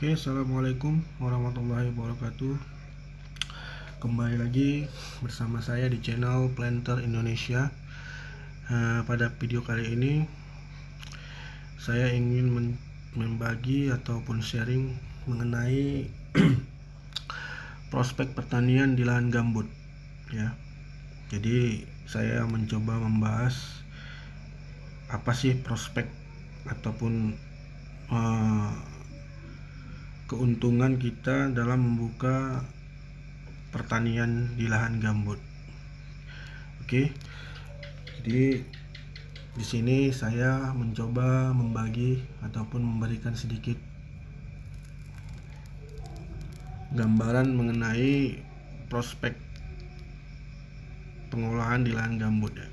Oke, assalamualaikum warahmatullahi wabarakatuh. Kembali lagi bersama saya di channel Planter Indonesia. Pada video kali ini saya ingin membagi ataupun sharing mengenai prospek pertanian di lahan gambut, ya. Jadi saya mencoba membahas apa sih prospek ataupun keuntungan kita dalam membuka pertanian di lahan gambut. Oke. Jadi di sini saya mencoba membagi ataupun memberikan sedikit gambaran mengenai prospek pengolahan di lahan gambut, ya.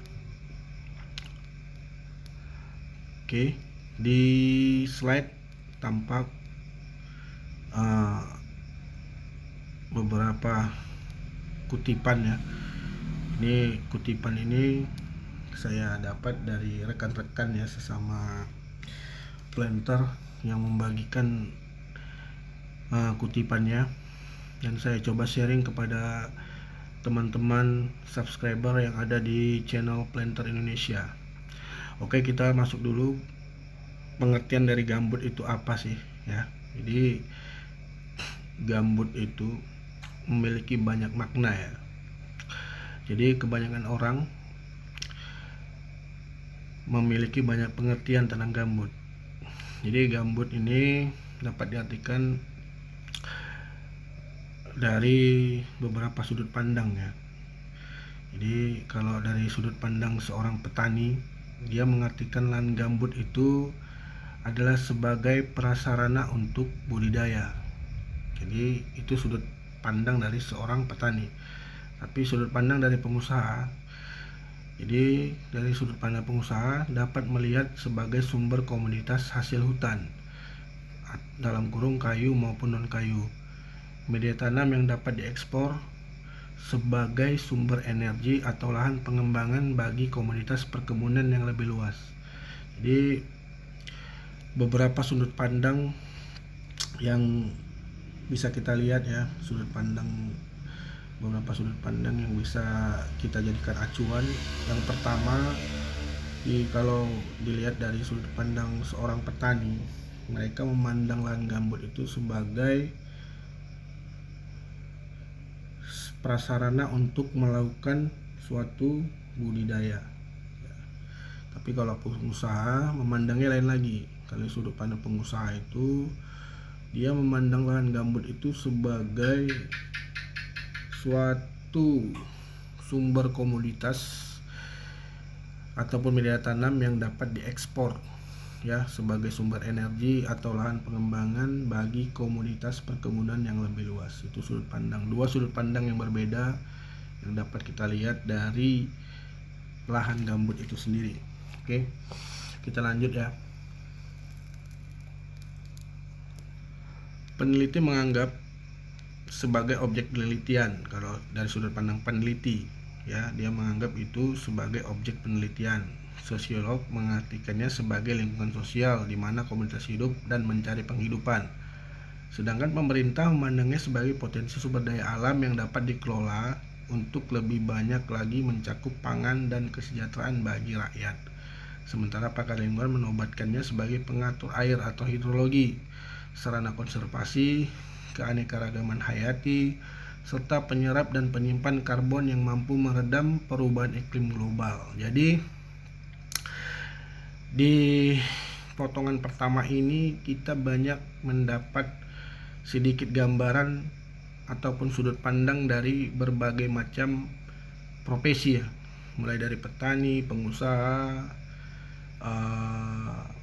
Oke, di slide tampak beberapa kutipan, ya. Ini kutipan ini saya dapat dari rekan-rekan, ya, sesama planter yang membagikan kutipannya, dan saya coba sharing kepada teman-teman subscriber yang ada di channel Planter Indonesia. Oke, kita masuk dulu pengertian dari gambut itu apa sih, ya. Jadi gambut itu memiliki banyak makna, ya. Jadi kebanyakan orang memiliki banyak pengertian tentang gambut. Jadi gambut ini dapat diartikan dari beberapa sudut pandang, ya. Jadi kalau dari sudut pandang seorang petani, dia mengartikan lahan gambut itu adalah sebagai prasarana untuk budidaya. Jadi itu sudut pandang dari seorang petani. Tapi sudut pandang dari pengusaha, jadi dari sudut pandang pengusaha dapat melihat sebagai sumber komoditas hasil hutan, dalam kurung kayu maupun non kayu, media tanam yang dapat diekspor sebagai sumber energi atau lahan pengembangan bagi komoditas perkebunan yang lebih luas. Jadi beberapa sudut pandang yang bisa kita lihat, ya, beberapa sudut pandang yang bisa kita jadikan acuan. Yang pertama, kalau dilihat dari sudut pandang seorang petani, mereka memandang lahan gambut itu sebagai prasarana untuk melakukan suatu budidaya. Tapi kalau pengusaha memandangnya lain lagi. Kalau sudut pandang pengusaha itu, dia memandang lahan gambut itu sebagai suatu sumber komoditas ataupun media tanam yang dapat diekspor, ya, sebagai sumber energi atau lahan pengembangan bagi komoditas perkebunan yang lebih luas. Itu dua sudut pandang yang berbeda yang dapat kita lihat dari lahan gambut itu sendiri. Oke, kita lanjut, ya. Peneliti menganggap sebagai objek penelitian. Kalau dari sudut pandang peneliti, ya, dia menganggap itu sebagai objek penelitian. Sosiolog mengartikannya sebagai lingkungan sosial di mana komunitas hidup dan mencari penghidupan. Sedangkan pemerintah memandangnya sebagai potensi sumber daya alam yang dapat dikelola untuk lebih banyak lagi mencakup pangan dan kesejahteraan bagi rakyat. Sementara pakar lingkungan menobatkannya sebagai pengatur air atau hidrologi, sarana konservasi, keanekaragaman hayati, serta penyerap dan penyimpan karbon yang mampu meredam perubahan iklim global. Jadi di potongan pertama ini kita banyak mendapat sedikit gambaran ataupun sudut pandang dari berbagai macam profesi, ya. Mulai dari petani, pengusaha,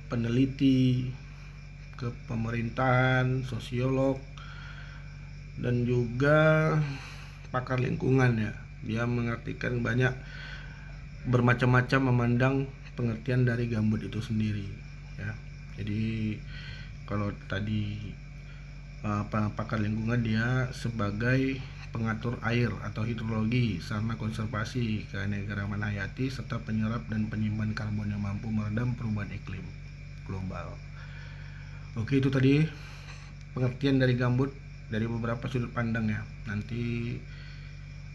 peneliti, ke pemerintahan, sosiolog, dan juga pakar lingkungan, ya. Dia mengartikan banyak bermacam-macam memandang pengertian dari gambut itu sendiri, ya. Jadi kalau tadi pakar lingkungan, dia sebagai pengatur air atau hidrologi, sarana konservasi, keanekaragaman hayati, serta penyerap dan penyimpan karbon yang mampu meredam perubahan iklim global. Oke, itu tadi pengertian dari gambut dari beberapa sudut pandang ya. Nanti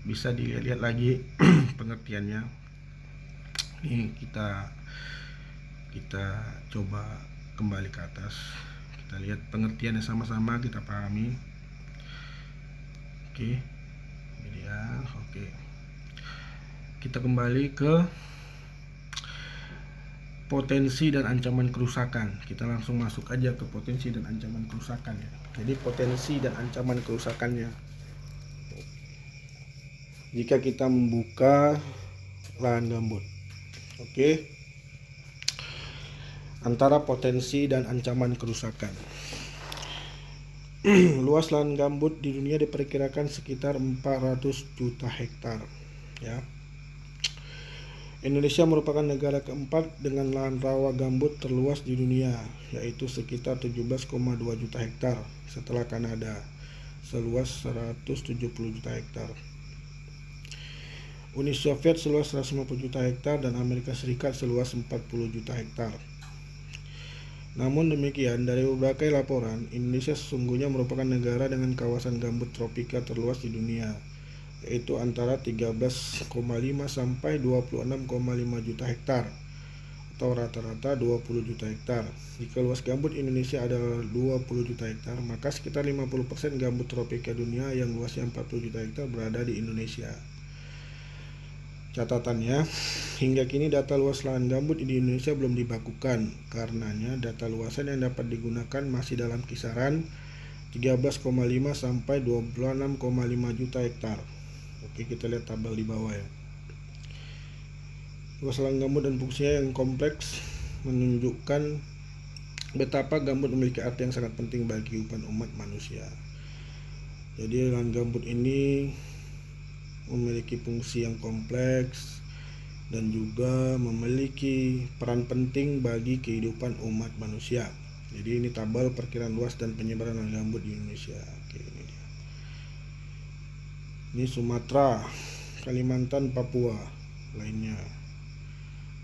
bisa dilihat lagi pengertiannya. Ini kita coba kembali ke atas. Kita lihat pengertiannya sama-sama, kita pahami. Oke. Ini dia. Oke. Kita kembali ke potensi dan ancaman kerusakan. Kita langsung masuk aja ke potensi dan ancaman kerusakan ya. Jadi potensi dan ancaman kerusakannya. Jika kita membuka lahan gambut. Oke. Antara potensi dan ancaman kerusakan. Luas lahan gambut di dunia diperkirakan sekitar 400 juta hektar ya. Indonesia merupakan negara keempat dengan lahan rawa gambut terluas di dunia, yaitu sekitar 17,2 juta hektar setelah Kanada seluas 170 juta hektar. Uni Soviet seluas 150 juta hektar dan Amerika Serikat seluas 40 juta hektar. Namun demikian, dari berbagai laporan, Indonesia sesungguhnya merupakan negara dengan kawasan gambut tropika terluas di dunia, yaitu antara 13,5 sampai 26,5 juta hektar atau rata-rata 20 juta hektar. Jika luas gambut Indonesia adalah 20 juta hektar, maka sekitar 50% gambut tropika dunia yang luasnya 40 juta hektar berada di Indonesia. Catatannya, hingga kini data luas lahan gambut di Indonesia belum dibakukan. Karenanya, data luasan yang dapat digunakan masih dalam kisaran 13,5 sampai 26,5 juta hektar. Oke, kita lihat tabel di bawah ya. Luas lahan gambut dan fungsinya yang kompleks menunjukkan betapa gambut memiliki arti yang sangat penting bagi kehidupan umat manusia. Jadi lahan gambut ini memiliki fungsi yang kompleks dan juga memiliki peran penting bagi kehidupan umat manusia. Jadi ini tabel perkiraan luas dan penyebaran lahan gambut di Indonesia. Oke, ini dia. Ini Sumatera, Kalimantan, Papua lainnya.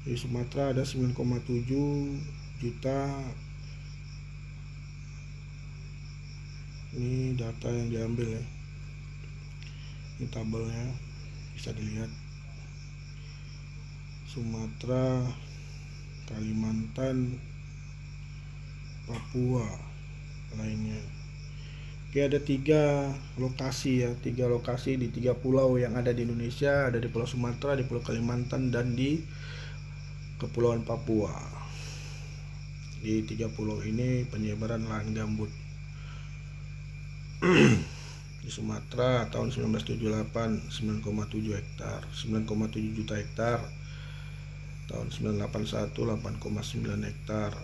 Di Sumatera ada 9,7 juta. Ini data yang diambil ya. Ini tabelnya bisa dilihat. Sumatera, Kalimantan, Papua lainnya. Oke, ada 3 lokasi ya, 3 lokasi di 3 pulau yang ada di Indonesia. Ada di Pulau Sumatera, di Pulau Kalimantan, dan di Kepulauan Papua. Di 3 pulau ini penyebaran lahan gambut. Di Sumatera tahun 1978 9,7 hektar, 9,7 juta hektar. Tahun 1981 8,9 hektar.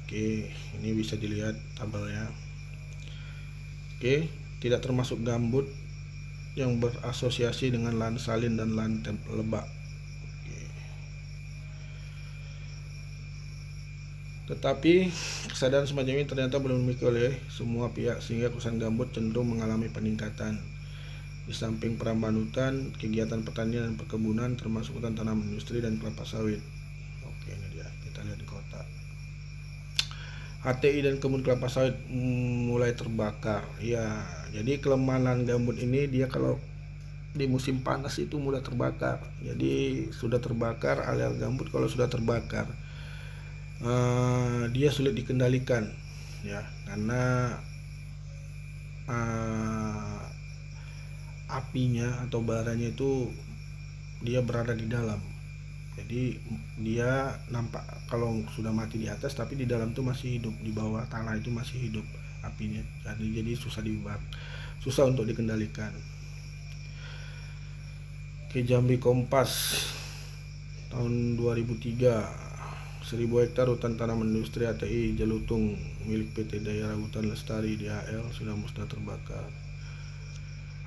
Oke, ini bisa dilihat tabelnya. Oke, tidak termasuk gambut yang berasosiasi dengan lahan salin dan lahan lebak. Tetapi kesadaran semacam ini ternyata belum dimiliki oleh semua pihak, sehingga kawasan gambut cenderung mengalami peningkatan. Di samping perambahan hutan, kegiatan pertanian dan perkebunan termasuk hutan tanaman industri dan kelapa sawit. Oke, ini dia, kita lihat di kota. HTI dan kebun kelapa sawit mulai terbakar. Ya, jadi kelemahan lahan gambut ini dia kalau di musim panas itu mudah terbakar. Jadi sudah terbakar, area gambut kalau sudah terbakar dia sulit dikendalikan ya, karena apinya atau baranya itu dia berada di dalam. Jadi dia nampak kalau sudah mati di atas, tapi di dalam itu masih hidup, di bawah tanah itu masih hidup apinya. Jadi susah dibakar, susah untuk dikendalikan. Oke, Jambi Kompas tahun 2003, 1000 hektar hutan tanaman industri HTI Jalutung milik PT Daerah Hutan Lestari DHL sudah musnah terbakar.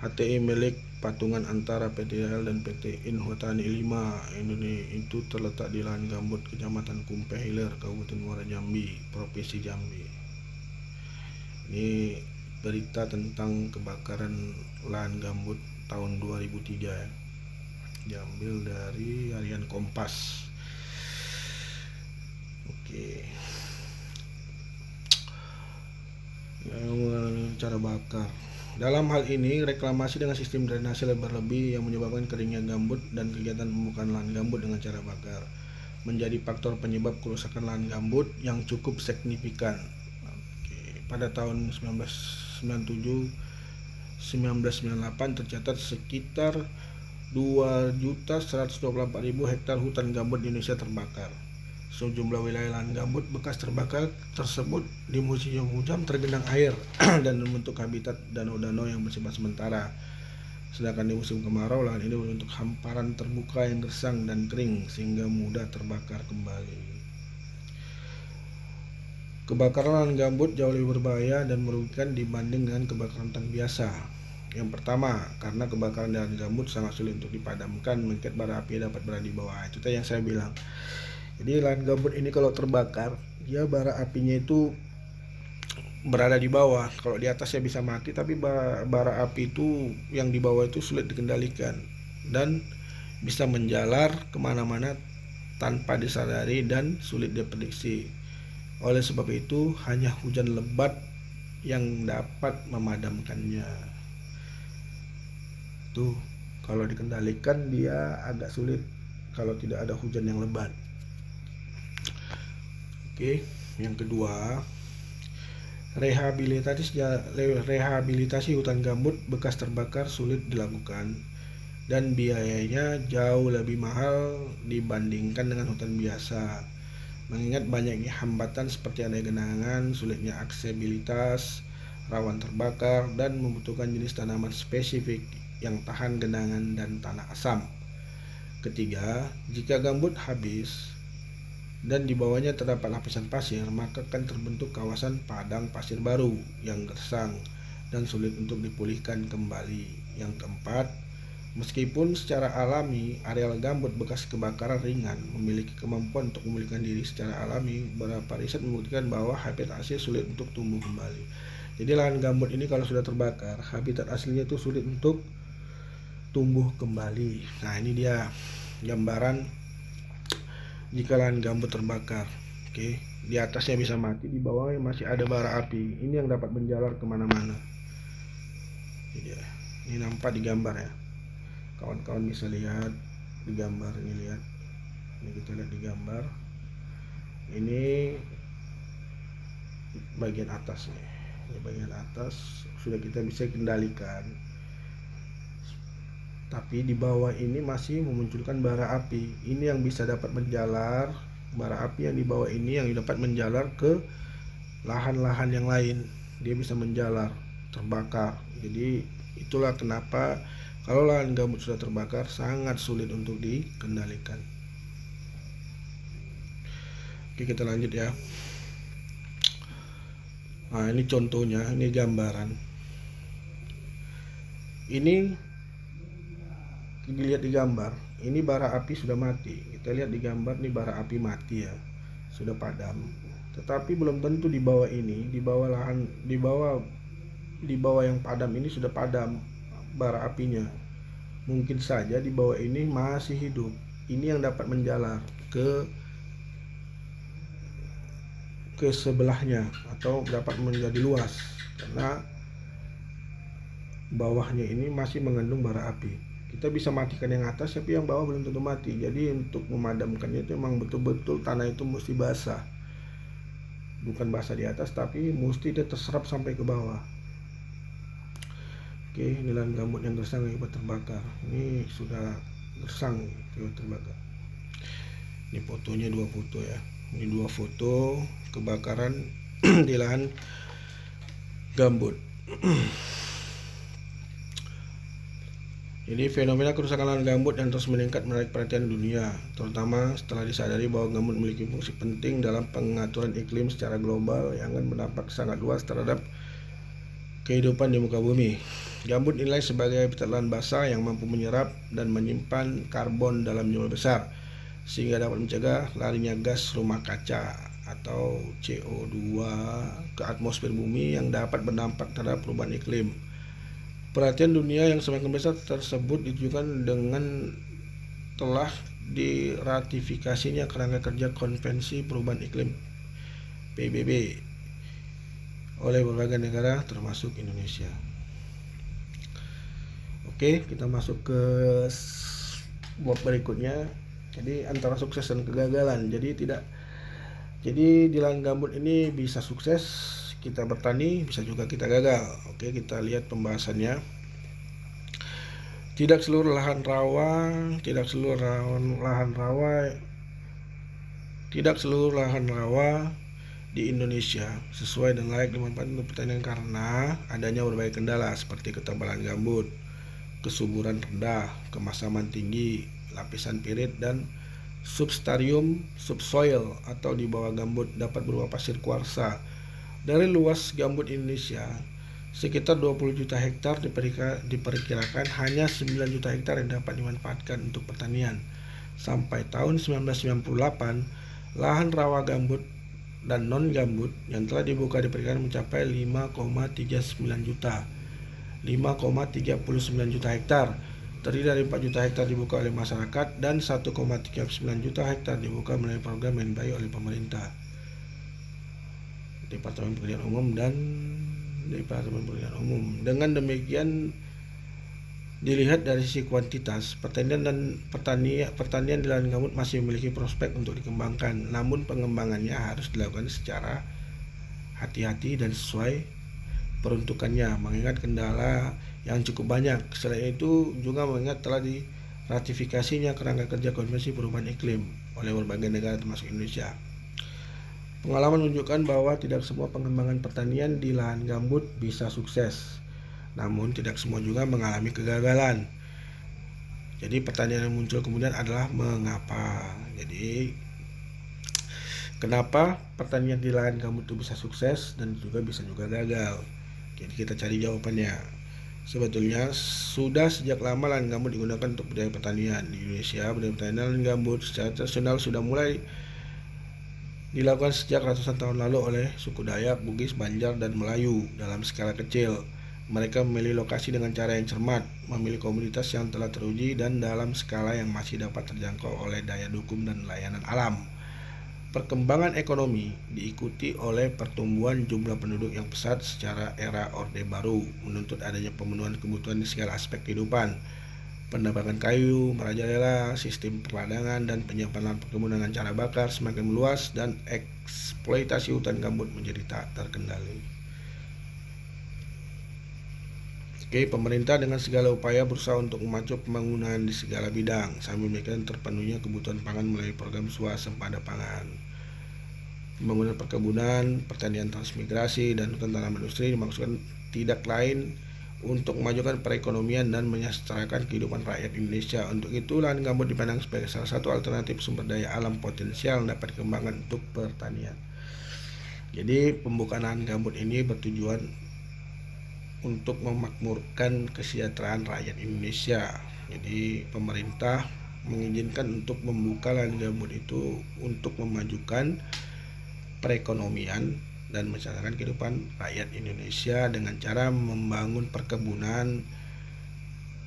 HTI milik patungan antara PT DHL dan PT Inhutani 5 Indonesia itu terletak di lahan gambut Kecamatan Kumpeh Hilir, Kabupaten Muara Jambi, Provinsi Jambi. Ini berita tentang kebakaran lahan gambut tahun 2003 ya. Diambil dari harian Kompas. Oke. cara bakar. Dalam hal ini, reklamasi dengan sistem drainase berlebih yang menyebabkan keringnya gambut dan kegiatan pembukaan lahan gambut dengan cara bakar menjadi faktor penyebab kerusakan lahan gambut yang cukup signifikan. Pada tahun 1997 1998 tercatat sekitar 2.124.000 hektar hutan gambut di Indonesia terbakar. Sejumlah wilayah lahan gambut bekas terbakar tersebut di musim hujan tergenang air dan membentuk habitat danau-danau yang bersifat sementara. Sedangkan di musim kemarau, lahan ini berbentuk hamparan terbuka yang gersang dan kering sehingga mudah terbakar kembali. Kebakaran lahan gambut jauh lebih berbahaya dan merugikan dibanding dengan kebakaran hutan biasa. Yang pertama, karena kebakaran lahan gambut sangat sulit untuk dipadamkan, mengingat bara api dapat berada di bawah. Itu yang saya bilang. Jadi lahan gambut ini kalau terbakar, dia bara apinya itu berada di bawah. Kalau di atas ya bisa mati, tapi bara api itu yang di bawah itu sulit dikendalikan dan bisa menjalar kemana-mana tanpa disadari dan sulit diprediksi. Oleh sebab itu, hanya hujan lebat yang dapat memadamkannya. Tuh, kalau dikendalikan dia agak sulit kalau tidak ada hujan yang lebat. Oke, yang kedua, rehabilitasi hutan gambut bekas terbakar sulit dilakukan dan biayanya jauh lebih mahal dibandingkan dengan hutan biasa. Mengingat banyaknya hambatan seperti adanya genangan, sulitnya aksesibilitas, rawan terbakar, dan membutuhkan jenis tanaman spesifik yang tahan genangan dan tanah asam. Ketiga, jika gambut habis dan di bawahnya terdapat lapisan pasir, maka akan terbentuk kawasan padang pasir baru yang gersang dan sulit untuk dipulihkan kembali. Yang keempat, meskipun secara alami areal gambut bekas kebakaran ringan memiliki kemampuan untuk memulihkan diri secara alami, beberapa riset membuktikan bahwa habitat asli sulit untuk tumbuh kembali. Jadi lahan gambut ini kalau sudah terbakar, habitat aslinya itu sulit untuk tumbuh kembali. Nah, ini dia gambaran jika lahan gambut terbakar. Oke, di atasnya bisa mati, di bawahnya masih ada bara api. Ini yang dapat menjalar kemana-mana. Ini nampak di gambar ya. Kawan-kawan bisa lihat di gambar ini, lihat. Ini kita lihat di gambar. Ini bagian atas nih. Ini bagian atas sudah kita bisa kendalikan. Tapi di bawah ini masih memunculkan bara api. Ini yang bisa dapat menjalar, bara api yang di bawah ini yang dapat menjalar ke lahan-lahan yang lain. Dia bisa menjalar, terbakar. Jadi itulah kenapa kalau lahan gambut sudah terbakar sangat sulit untuk dikendalikan. Oke, kita lanjut ya. Nah, ini contohnya, ini gambaran. Ini dilihat di gambar, ini bara api sudah mati. Kita lihat di gambar, ini bara api mati ya, sudah padam. Tetapi belum tentu di bawah ini, di bawah lahan, di bawah yang padam ini sudah padam bara apinya. Mungkin saja di bawah ini masih hidup. Ini yang dapat menjalar ke sebelahnya atau dapat menjadi luas karena bawahnya ini masih mengandung bara api. Kita bisa matikan yang atas, tapi yang bawah belum tentu mati. Jadi untuk memadamkannya itu memang betul-betul tanah itu mesti basah. Bukan basah di atas, tapi mesti dia terserap sampai ke bawah. Oke, ini lahan gambut yang gersang akibat terbakar. Ini sudah gersang akibat terbakar. Ini fotonya, 2 foto ya. Ini 2 foto kebakaran di lahan gambut. Jadi fenomena kerusakan lahan gambut yang terus meningkat menarik perhatian dunia, terutama setelah disadari bahwa gambut memiliki fungsi penting dalam pengaturan iklim secara global yang akan berdampak sangat luas terhadap kehidupan di muka bumi. Gambut dinilai sebagai habitat lahan basah yang mampu menyerap dan menyimpan karbon dalam jumlah besar, sehingga dapat mencegah larinya gas rumah kaca atau CO2 ke atmosfer bumi yang dapat berdampak terhadap perubahan iklim. Perhatian dunia yang semakin besar tersebut ditujukan dengan telah diratifikasinya kerangka kerja Konvensi Perubahan Iklim PBB oleh berbagai negara termasuk Indonesia. Oke, kita masuk ke bab berikutnya. Jadi antara sukses dan kegagalan. Jadi di lahan gambut ini bisa sukses kita bertani, bisa juga kita gagal. Oke, kita lihat pembahasannya. Tidak seluruh lahan rawa di Indonesia sesuai dan layak dimanfaatkan untuk pertanian karena adanya berbagai kendala seperti ketebalan gambut, kesuburan rendah, kemasaman tinggi, lapisan pirit, dan substratium subsoil atau di bawah gambut dapat berupa pasir kuarsa. Dari luas gambut Indonesia, sekitar 20 juta hektar diperkirakan hanya 9 juta hektar yang dapat dimanfaatkan untuk pertanian. Sampai tahun 1998, lahan rawa gambut dan non-gambut yang telah dibuka diperkirakan mencapai 5,39 juta hektar, terdiri dari 4 juta hektar dibuka oleh masyarakat dan 1,39 juta hektar dibuka melalui program yang dibiayai oleh pemerintah, Departemen Pekerjaan Umum. Dengan demikian, dilihat dari sisi kuantitas, pertanian di lahan gambut masih memiliki prospek untuk dikembangkan, namun pengembangannya harus dilakukan secara hati-hati dan sesuai peruntukannya, mengingat kendala yang cukup banyak. Selain itu juga mengingat telah diratifikasinya kerangka kerja Konvensi Perubahan Iklim oleh berbagai negara termasuk Indonesia. Pengalaman menunjukkan bahwa tidak semua pengembangan pertanian di lahan gambut bisa sukses, namun tidak semua juga mengalami kegagalan. Jadi pertanyaan yang muncul kemudian adalah mengapa? Jadi kenapa pertanian di lahan gambut itu bisa sukses dan bisa juga gagal? Jadi kita cari jawabannya. Sebetulnya sudah sejak lama lahan gambut digunakan untuk budaya pertanian di Indonesia. Budaya pertanian lahan gambut secara tradisional sudah mulai dilakukan sejak ratusan tahun lalu oleh suku Dayak, Bugis, Banjar, dan Melayu dalam skala kecil. Mereka memilih lokasi dengan cara yang cermat, memilih komoditas yang telah teruji dan dalam skala yang masih dapat terjangkau oleh daya dukung dan layanan alam. Perkembangan ekonomi diikuti oleh pertumbuhan jumlah penduduk yang pesat secara era Orde Baru, menuntut adanya pemenuhan kebutuhan di segala aspek kehidupan. Penambangan kayu merajalela, sistem perladangan dan penyiapan lahan perkebunan dengan cara bakar semakin meluas, dan eksploitasi hutan gambut menjadi tak terkendali. Oke, pemerintah dengan segala upaya berusaha untuk memacu pembangunan di segala bidang sambil memikirkan terpenuhnya kebutuhan pangan melalui program swasembada pangan. Pembangunan perkebunan, pertanian transmigrasi, dan hutan tanaman industri dimaksudkan tidak lain untuk memajukan perekonomian dan menyejahterakan kehidupan rakyat Indonesia. Untuk itu, lahan gambut dipandang sebagai salah satu alternatif sumber daya alam potensial yang dapat dikembangkan untuk pertanian. Jadi, pembukaan lahan gambut ini bertujuan untuk memakmurkan kesejahteraan rakyat Indonesia. Jadi, pemerintah mengizinkan untuk membuka lahan gambut itu untuk memajukan perekonomian dan mensejahterakan kehidupan rakyat Indonesia dengan cara membangun perkebunan,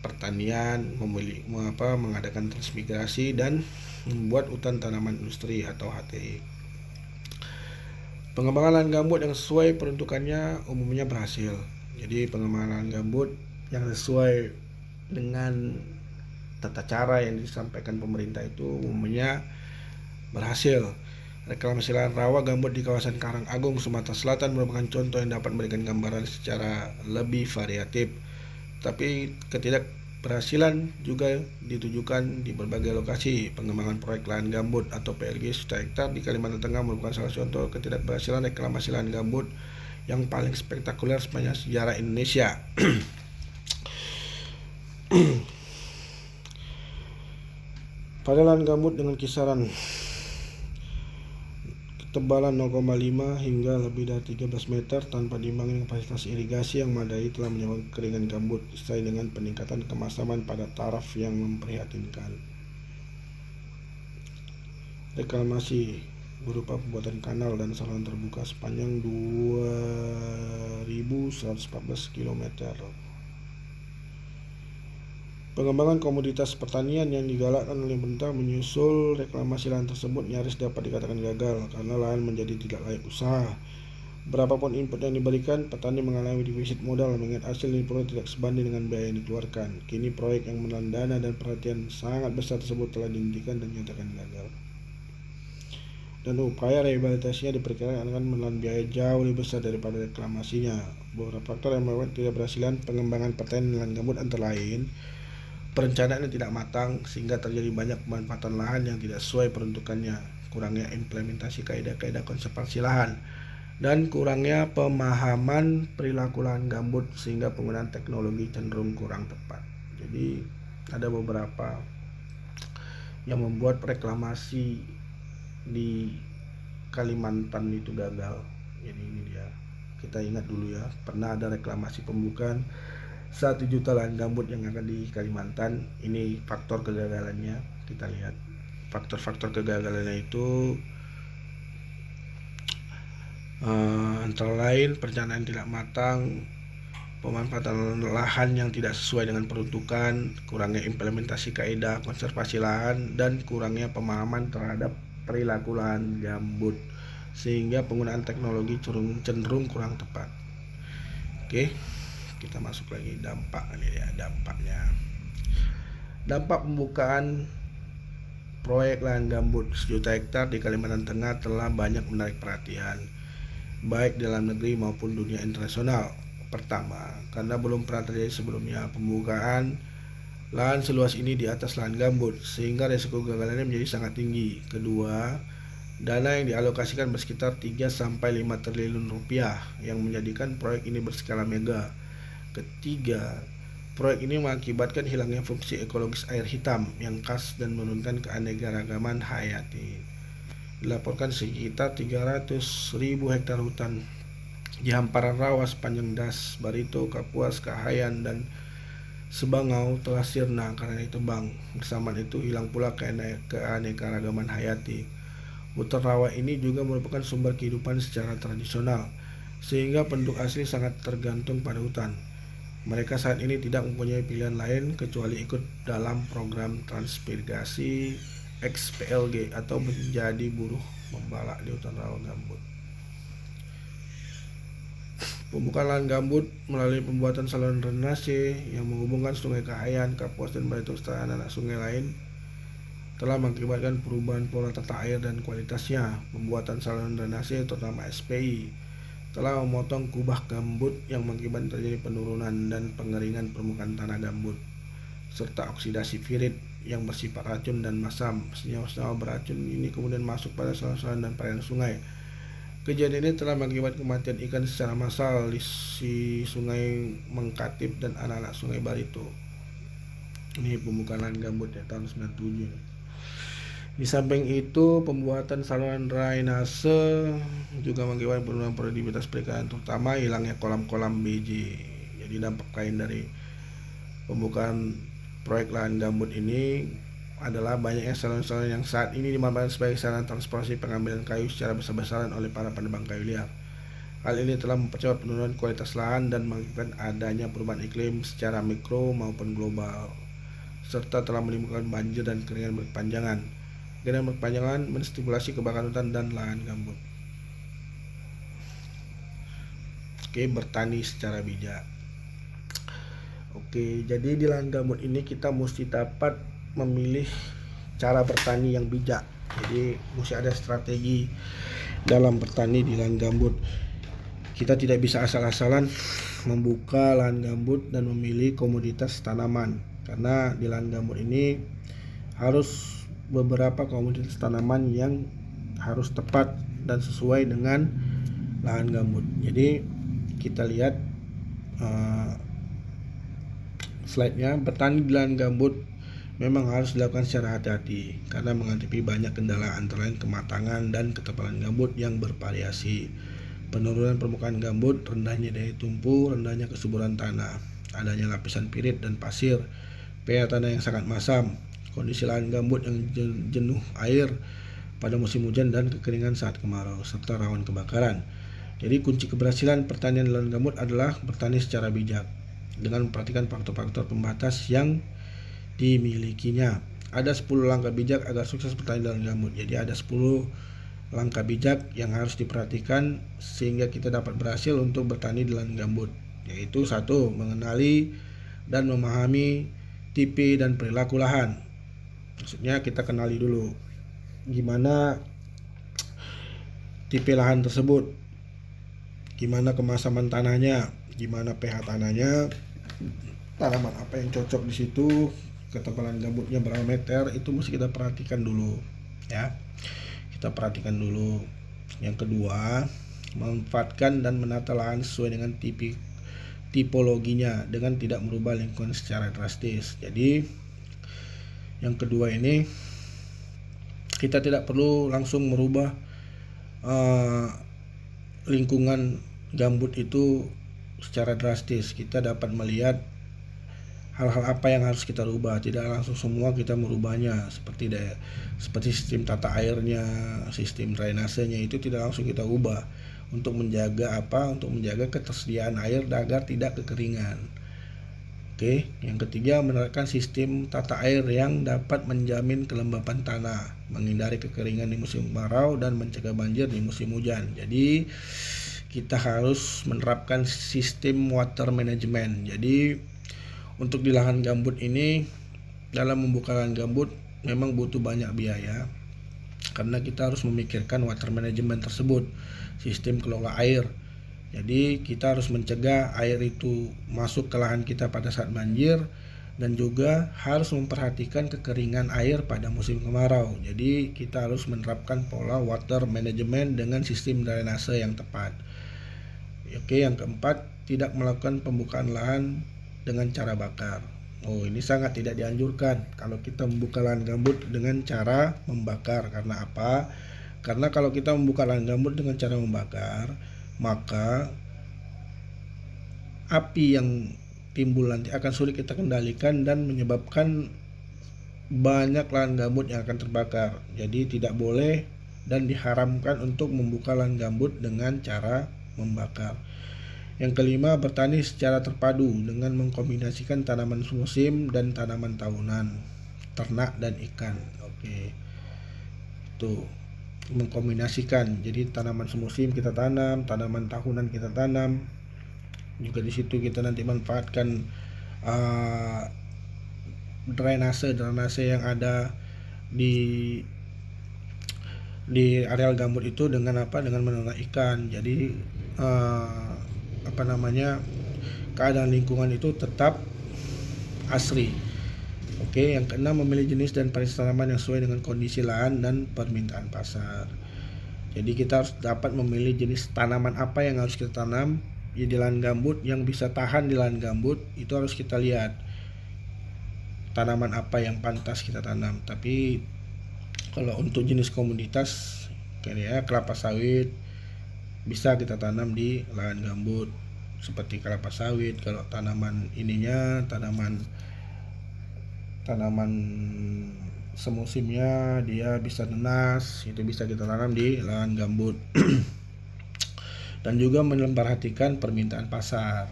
pertanian, mengadakan transmigrasi, dan membuat hutan tanaman industri atau HTI. Pengembangan lahan gambut yang sesuai peruntukannya umumnya berhasil. Jadi pengembangan lahan gambut yang sesuai dengan tata cara yang disampaikan pemerintah itu umumnya berhasil. Reklamasi lahan rawa gambut di kawasan Karang Agung, Sumatera Selatan merupakan contoh yang dapat memberikan gambaran secara lebih variatif. Tapi ketidakberhasilan juga ditujukan di berbagai lokasi. Pengembangan proyek lahan gambut atau PLG juta hektar di Kalimantan Tengah merupakan salah contoh ketidakberhasilan reklamasi lahan gambut yang paling spektakuler sepanjang sejarah Indonesia. Pada lahan gambut dengan kisaran ketebalan 0,5 hingga lebih dari 13 meter tanpa diimbangi kapasitas irigasi yang memadai telah menyebabkan kekeringan gambut disertai dengan peningkatan kemasaman pada taraf yang memprihatinkan. Reklamasi berupa pembuatan kanal dan saluran terbuka sepanjang 2.114 km. Pengembangan komoditas pertanian yang digalakkan oleh pemerintah menyusul reklamasi lahan tersebut nyaris dapat dikatakan gagal karena lahan menjadi tidak layak usaha. Berapapun input yang diberikan, petani mengalami defisit modal mengingat hasil yang diperoleh tidak sebanding dengan biaya yang dikeluarkan. Kini proyek yang menelan dana dan perhatian sangat besar tersebut telah dihentikan dan dinyatakan gagal. Dan upaya rehabilitasinya diperkirakan akan menelan biaya jauh lebih besar daripada reklamasinya. Beberapa faktor yang menyebabkan ketidakberhasilan pengembangan pertanian lahan gambut antara lain perencanaan yang tidak matang sehingga terjadi banyak pemanfaatan lahan yang tidak sesuai peruntukannya, kurangnya implementasi kaidah-kaidah konservasi lahan, dan kurangnya pemahaman perilaku lahan gambut sehingga penggunaan teknologi cenderung kurang tepat. Jadi ada beberapa yang membuat reklamasi di Kalimantan itu gagal. Jadi ini dia, kita ingat dulu ya, pernah ada reklamasi pembukaan 1 juta lahan gambut yang ada di Kalimantan. Ini faktor kegagalannya. Kita lihat faktor-faktor kegagalannya itu antara lain perencanaan tidak matang, pemanfaatan lahan yang tidak sesuai dengan peruntukan, kurangnya implementasi kaidah konservasi lahan, dan kurangnya pemahaman terhadap perilaku lahan gambut sehingga penggunaan teknologi cenderung kurang tepat. Oke, kita masuk lagi dampak ini ya, dampaknya. Dampak pembukaan proyek lahan gambut 1 juta hektar di Kalimantan Tengah telah banyak menarik perhatian baik dalam negeri maupun dunia internasional. Pertama, karena belum pernah terjadi sebelumnya pembukaan lahan seluas ini di atas lahan gambut sehingga risiko gagalannya menjadi sangat tinggi. Kedua, dana yang dialokasikan bersekitar 3-5 triliun rupiah yang menjadikan proyek ini berskala mega. Ketiga, proyek ini mengakibatkan hilangnya fungsi ekologis air hitam yang khas dan menurunkan keanekaragaman hayati. Dilaporkan sekitar 300.000 hektar hutan di hamparan rawa sepanjang Das, Barito, Kapuas, Kahayan, dan Sebangau telah sirna karena ditebang. Bersamaan itu hilang pula keanekaragaman hayati. Hutan rawa ini juga merupakan sumber kehidupan secara tradisional, sehingga penduduk asli sangat tergantung pada hutan. Mereka saat ini tidak mempunyai pilihan lain kecuali ikut dalam program transmigrasi XPLG atau menjadi buruh membala di hutan rawa gambut. Pembukaan lahan gambut melalui pembuatan saluran drainase yang menghubungkan Sungai Kahayan, Kapuas, dan Barito serta anak sungai lain telah mengakibatkan perubahan pola tata air dan kualitasnya. Pembuatan saluran drainase terutama SPI telah memotong kubah gambut yang mengakibatkan terjadi penurunan dan pengeringan permukaan tanah gambut serta oksidasi pirit yang bersifat racun dan masam. Senyawa-senyawa beracun ini kemudian masuk pada saluran dan perairan sungai. Kejadian ini telah mengakibatkan kematian ikan secara massal di Sungai Mengkatip dan anak-anak Sungai Barito. Ini pembukaan lahan gambut ya tahun 97. Di samping itu, pembuatan saluran drainase juga mengakibatkan penurunan produktivitas perikanan, terutama hilangnya kolam-kolam BJ. Jadi dampak lain dari pembukaan proyek lahan gambut ini adalah banyaknya saluran-saluran yang saat ini dimanfaatkan sebagai sarana transportasi pengambilan kayu secara besar-besaran oleh para penebang kayu liar. Hal ini telah mempercepat penurunan kualitas lahan dan mengakibatkan adanya perubahan iklim secara mikro maupun global, serta telah menimbulkan banjir dan kekeringan berkepanjangan. Kekeringan berkepanjangan menstimulasi kebakaran hutan dan lahan gambut. Oke, bertani secara bijak. Oke, jadi di lahan gambut ini kita mesti dapat memilih cara bertani yang bijak. Jadi mesti ada strategi dalam bertani di lahan gambut. Kita tidak bisa asal-asalan membuka lahan gambut dan memilih komoditas tanaman, karena di lahan gambut ini harus beberapa komoditas tanaman yang harus tepat dan sesuai dengan lahan gambut. Jadi kita lihat slide-nya. Bertani di lahan gambut memang harus dilakukan secara hati-hati karena menghadapi banyak kendala antara lain kematangan dan ketebalan gambut yang bervariasi, penurunan permukaan gambut, rendahnya daya tumbuh, rendahnya kesuburan tanah, adanya lapisan pirit dan pasir, pH tanah yang sangat masam, kondisi lahan gambut yang jenuh air pada musim hujan dan kekeringan saat kemarau, serta rawan kebakaran. Jadi kunci keberhasilan pertanian lahan gambut adalah bertani secara bijak dengan memperhatikan faktor-faktor pembatas yang dimilikinya. Ada 10 langkah bijak agar sukses bertani lahan gambut. Jadi ada 10 langkah bijak yang harus diperhatikan sehingga kita dapat berhasil untuk bertani di lahan gambut, yaitu 1. Mengenali dan memahami tipe dan perilaku lahan. Maksudnya kita kenali dulu gimana tipe lahan tersebut, gimana kemasaman tanahnya, gimana pH tanahnya, tanaman apa yang cocok di situ, ketebalan gambutnya berapa meter, itu mesti kita perhatikan dulu ya. Kita perhatikan dulu. Yang kedua, memanfaatkan dan menata lahan sesuai dengan tipologinya dengan tidak merubah lingkungan secara drastis. Jadi yang kedua ini kita tidak perlu langsung merubah lingkungan gambut itu secara drastis. Kita dapat melihat hal-hal apa yang harus kita rubah, tidak langsung semua kita merubahnya, seperti sistem tata airnya, sistem drainasenya, itu tidak langsung kita ubah untuk menjaga ketersediaan air agar tidak kekeringan. Oke, yang ketiga, menerapkan sistem tata air yang dapat menjamin kelembapan tanah, menghindari kekeringan di musim kemarau dan mencegah banjir di musim hujan. Jadi kita harus menerapkan sistem water management. Jadi untuk di lahan gambut ini, dalam membuka lahan gambut memang butuh banyak biaya karena kita harus memikirkan water management tersebut, sistem kelola air. Jadi kita harus mencegah air itu masuk ke lahan kita pada saat banjir dan juga harus memperhatikan kekeringan air pada musim kemarau. Jadi kita harus menerapkan pola water management dengan sistem drainase yang tepat. Oke, yang keempat, tidak melakukan pembukaan lahan dengan cara bakar. Ini sangat tidak dianjurkan kalau kita membuka lahan gambut dengan cara membakar. Karena apa? Karena kalau kita membuka lahan gambut dengan cara membakar, maka api yang timbul nanti akan sulit kita kendalikan dan menyebabkan banyak lahan gambut yang akan terbakar. Jadi tidak boleh dan diharamkan untuk membuka lahan gambut dengan cara membakar. Yang kelima, bertani secara terpadu dengan mengkombinasikan tanaman musim dan tanaman tahunan, ternak dan ikan. Oke, itu mengkombinasikan. Jadi tanaman semusim kita tanam, tanaman tahunan kita tanam. Juga di situ kita nanti manfaatkan drainase yang ada di areal gambut itu dengan menanam ikan. Jadi keadaan lingkungan itu tetap asri. Oke, yang keenam, memilih jenis dan variasi tanaman yang sesuai dengan kondisi lahan dan permintaan pasar. Jadi kita harus dapat memilih jenis tanaman apa yang harus kita tanam di lahan gambut, yang bisa tahan di lahan gambut. Itu harus kita lihat tanaman apa yang pantas kita tanam. Tapi kalau untuk jenis komoditas kayak kelapa sawit bisa kita tanam di lahan gambut seperti kelapa sawit. Kalau tanaman tanaman semusimnya dia bisa nenas, itu bisa kita tanam di lahan gambut. Dan juga memperhatikan permintaan pasar,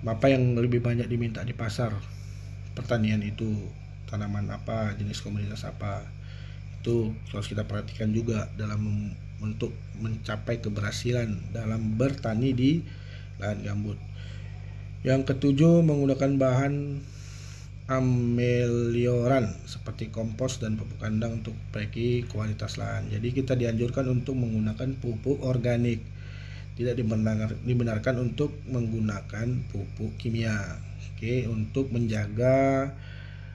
apa yang lebih banyak diminta di pasar pertanian itu, tanaman apa, jenis komoditas apa, itu harus kita perhatikan juga untuk mencapai keberhasilan dalam bertani di lahan gambut. Yang ketujuh, menggunakan bahan amelioran seperti kompos dan pupuk kandang untuk memperbaiki kualitas lahan. Jadi kita dianjurkan untuk menggunakan pupuk organik, tidak dibenarkan untuk menggunakan pupuk kimia. Oke, untuk menjaga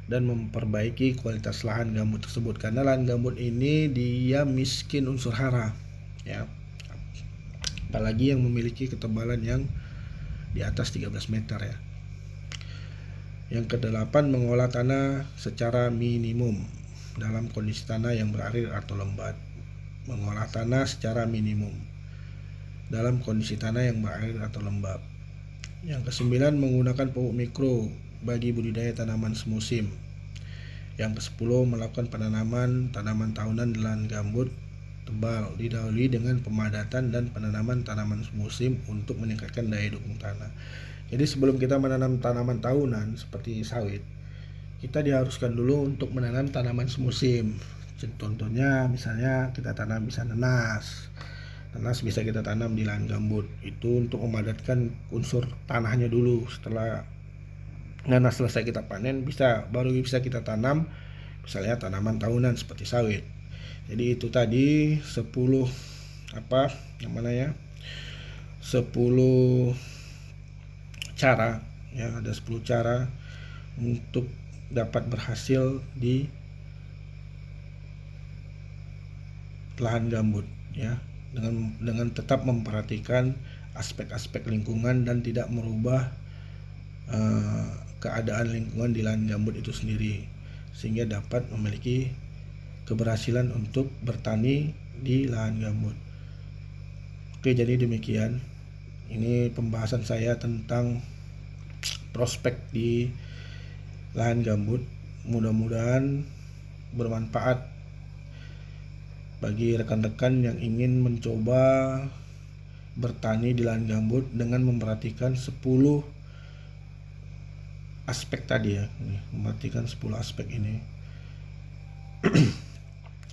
dan memperbaiki kualitas lahan gambut tersebut, karena lahan gambut ini dia miskin unsur hara ya, apalagi yang memiliki ketebalan yang di atas 13 meter ya. Yang kedelapan, mengolah tanah secara minimum dalam kondisi tanah yang berair atau lembat. Mengolah tanah secara minimum dalam kondisi tanah yang berair atau lembab. Yang kesembilan, menggunakan pupuk mikro bagi budidaya tanaman semusim. Yang ke-10, melakukan penanaman tanaman tahunan di lahan gambut tebal, didahului dengan pemadatan dan penanaman tanaman semusim untuk meningkatkan daya dukung tanah. Jadi sebelum kita menanam tanaman tahunan seperti sawit, kita diharuskan dulu untuk menanam tanaman semusim. Contohnya misalnya kita tanam bisa nanas. Nanas bisa kita tanam di lahan gambut. Itu untuk memadatkan unsur tanahnya dulu. Setelah nanas selesai kita panen, baru bisa kita tanam misalnya tanaman tahunan seperti sawit. Jadi itu tadi 10 cara ya, ada 10 cara untuk dapat berhasil di lahan gambut ya, dengan tetap memperhatikan aspek-aspek lingkungan dan tidak merubah keadaan lingkungan di lahan gambut itu sendiri, sehingga dapat memiliki keberhasilan untuk bertani di lahan gambut. Oke, jadi demikian ini pembahasan saya tentang prospek di lahan gambut. Mudah-mudahan bermanfaat bagi rekan-rekan yang ingin mencoba bertani di lahan gambut dengan memperhatikan 10 aspek tadi ya. Memperhatikan 10 aspek ini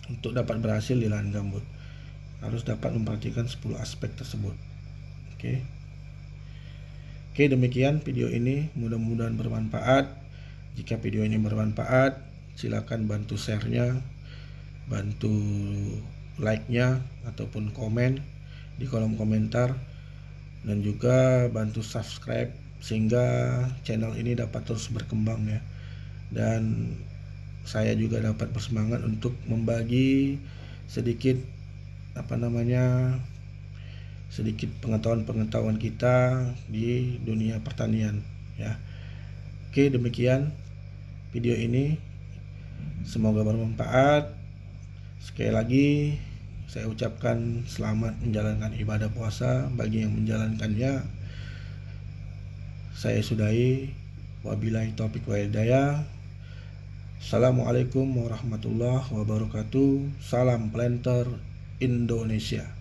untuk dapat berhasil di lahan gambut harus dapat memperhatikan 10 aspek tersebut. Oke, demikian video ini, mudah-mudahan bermanfaat. Jika video ini bermanfaat, silakan bantu share-nya, bantu like-nya ataupun komen di kolom komentar, dan juga bantu subscribe sehingga channel ini dapat terus berkembang ya. Dan saya juga dapat bersemangat untuk membagi sedikit sedikit pengetahuan kita di dunia pertanian ya. Oke, demikian video ini, semoga bermanfaat. Sekali lagi saya ucapkan selamat menjalankan ibadah puasa bagi yang menjalankannya. Saya sudahi, wabillahi taufiq wal hidayah. Assalamualaikum warahmatullahi wabarakatuh. Salam Planter Indonesia.